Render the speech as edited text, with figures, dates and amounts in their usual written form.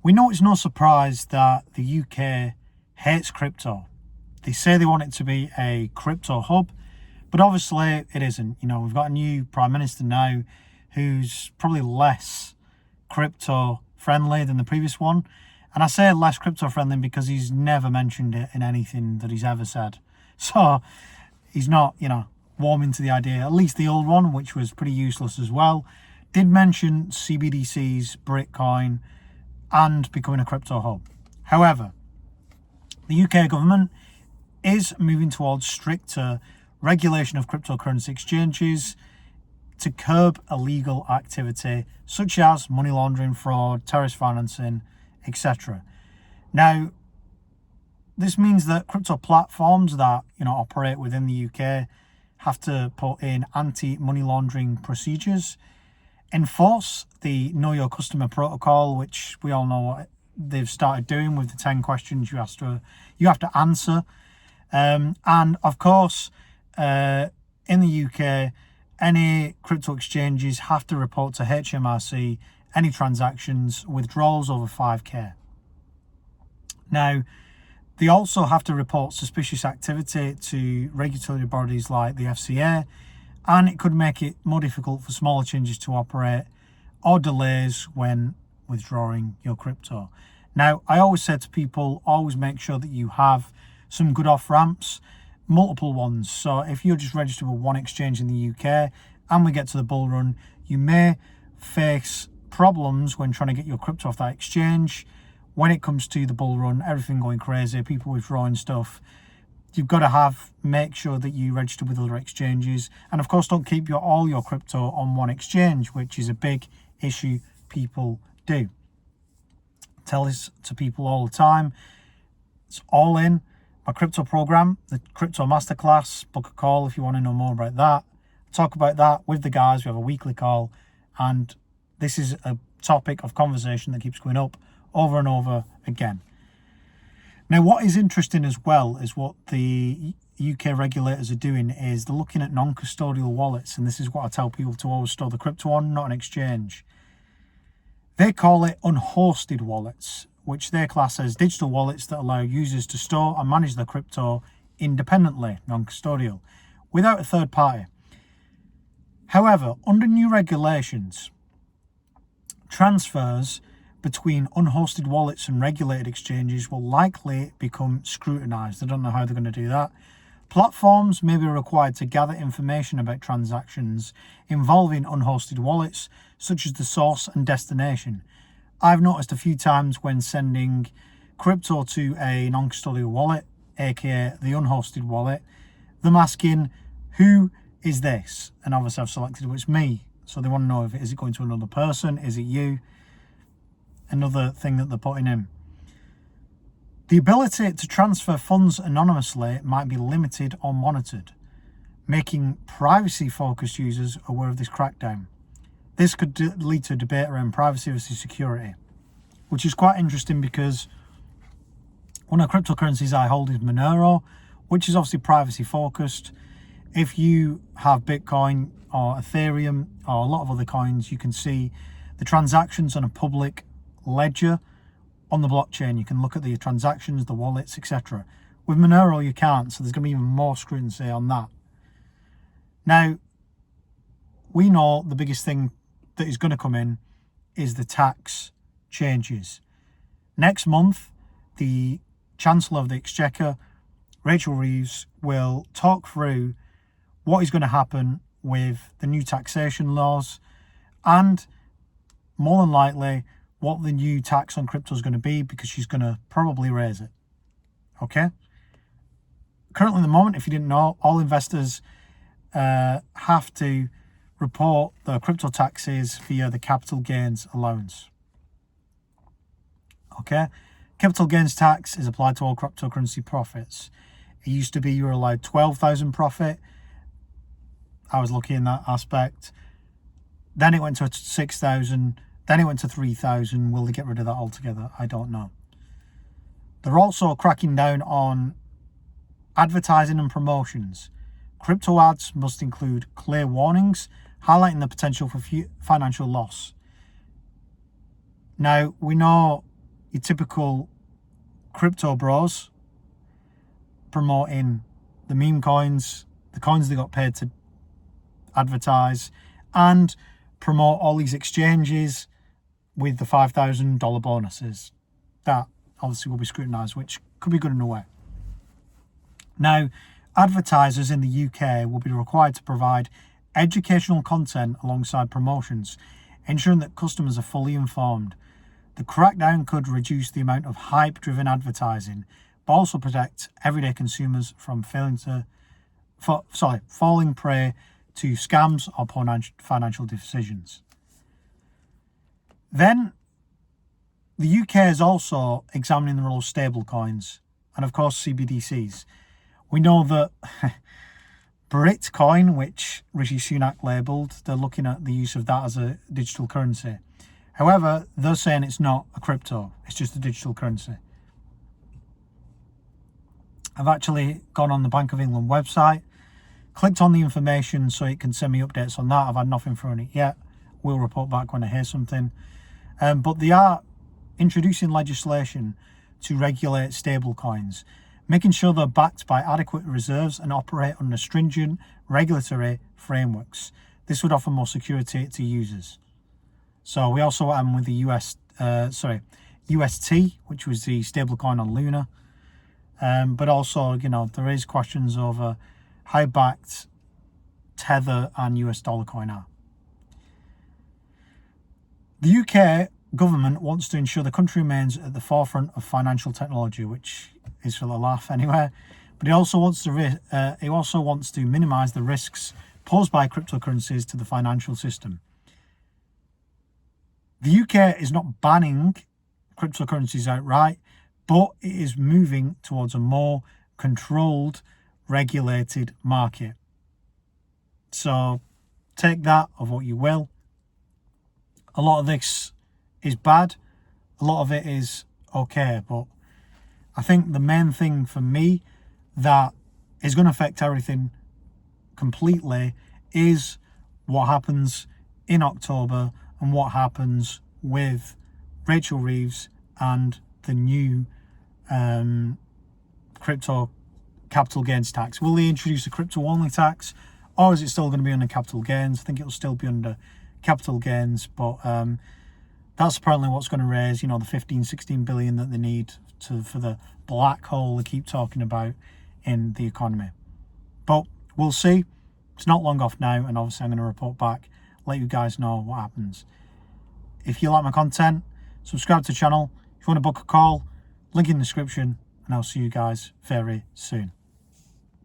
We know it's no surprise that the UK hates crypto. They say they want it to be a crypto hub, but obviously it isn't. You know, we've got a new Prime Minister now who's probably less crypto friendly than the previous one. And I say less crypto friendly because he's never mentioned it in anything that he's ever said. So he's not, warming to the idea. At least the old one, which was pretty useless as well, did mention CBDCs, Bitcoin, and becoming a crypto hub. However, the UK government is moving towards stricter regulation of cryptocurrency exchanges to curb illegal activity such as money laundering, fraud, terrorist financing, etc. Now, this means that crypto platforms that operate within the UK have to put in anti-money laundering procedures, enforce the Know Your Customer protocol, which we all know what they've started doing with the 10 questions you have to answer, and of course, in the UK, any crypto exchanges have to report to HMRC any transactions, withdrawals over 5k. Now, they also have to report suspicious activity to regulatory bodies like the FCA, and it could make it more difficult for smaller changes to operate or delays when withdrawing your crypto. Now, I always say to people, always make sure that you have some good off-ramps, multiple ones. So if you're just registered with one exchange in the UK and we get to the bull run, you may face problems when trying to get your crypto off that exchange. When it comes to the bull run, everything going crazy, people withdrawing stuff, you've got to make sure that you register with other exchanges. And of course, don't keep all your crypto on one exchange, which is a big issue people do. Tell this to people all the time. It's all in my crypto program, the Crypto Masterclass. Book a call if you want to know more about that. Talk about that with the guys. We have a weekly call, and this is a topic of conversation that keeps going up over and over again. Now, what is interesting as well is what the UK regulators are doing is they're looking at non-custodial wallets, and this is what I tell people to always store the crypto on, not an exchange. They call it unhosted wallets, which they class as digital wallets that allow users to store and manage their crypto independently, non-custodial, without a third party. However, under new regulations, transfers between unhosted wallets and regulated exchanges will likely become scrutinised. I don't know how they're going to do that. Platforms may be required to gather information about transactions involving unhosted wallets, such as the source and destination. I've noticed a few times when sending crypto to a non-custodial wallet, aka the unhosted wallet, them asking, who is this? And obviously I've selected, it's me. So they want to know if is it going to another person? Is it you? Another thing that they're putting in. The ability to transfer funds anonymously might be limited or monitored, making privacy-focused users aware of this crackdown. This could lead to a debate around privacy versus security, which is quite interesting because one of the cryptocurrencies I hold is Monero, which is obviously privacy-focused. If you have Bitcoin or Ethereum or a lot of other coins, you can see the transactions on a public ledger on the blockchain. You can look at the transactions, the wallets, etc. With Monero, you can't, so there's going to be even more scrutiny on that. Now, we know the biggest thing that is going to come in is the tax changes. Next month, the Chancellor of the Exchequer, Rachel Reeves, will talk through what is going to happen with the new taxation laws and more than likely what the new tax on crypto is going to be, because she's going to probably raise it. Okay? Currently, at the moment, if you didn't know, all investors have to report their crypto taxes via the capital gains allowance. Okay? Capital gains tax is applied to all cryptocurrency profits. It used to be you were allowed 12,000 profit. I was lucky in that aspect. Then it went to 6,000. Then it went to 3,000. Will they get rid of that altogether? I don't know. They're also cracking down on advertising and promotions. Crypto ads must include clear warnings, highlighting the potential for financial loss. Now, we know your typical crypto bros promoting the meme coins, the coins they got paid to advertise, and promote all these exchanges with the $5,000 bonuses. That obviously will be scrutinised, which could be good in a way. Now, advertisers in the UK will be required to provide educational content alongside promotions, ensuring that customers are fully informed. The crackdown could reduce the amount of hype-driven advertising, but also protect everyday consumers from falling prey to scams or poor financial decisions. Then, the UK is also examining the role of stablecoins and, of course, CBDCs. We know that Bitcoin, which Rishi Sunak labelled, they're looking at the use of that as a digital currency. However, they're saying it's not a crypto, it's just a digital currency. I've actually gone on the Bank of England website, clicked on the information so it can send me updates on that. I've had nothing from it yet. We'll report back when I hear something. But they are introducing legislation to regulate stablecoins, making sure they're backed by adequate reserves and operate under stringent regulatory frameworks. This would offer more security to users. So we also went with the UST, which was the stablecoin on Luna. But also, there is questions over how backed Tether and US dollar coin are. The UK government wants to ensure the country remains at the forefront of financial technology, which is for the laugh anyway. But he also wants to minimise the risks posed by cryptocurrencies to the financial system. The UK is not banning cryptocurrencies outright, but it is moving towards a more controlled, regulated market. So take that of what you will. A lot of this is bad, a lot of it is okay, but I think the main thing for me that is going to affect everything completely is what happens in October and what happens with Rachel Reeves and the new crypto capital gains tax. Will they introduce a crypto only tax, or is it still going to be under capital gains? I think it'll still be under capital gains, but that's apparently what's going to raise, the 15-16 billion that they need for the black hole they keep talking about in the economy. But we'll see. It's not long off now, and obviously I'm going to report back, let you guys know what happens. If you like my content, subscribe to the channel. If you want to book a call, link in the description, and I'll see you guys very soon.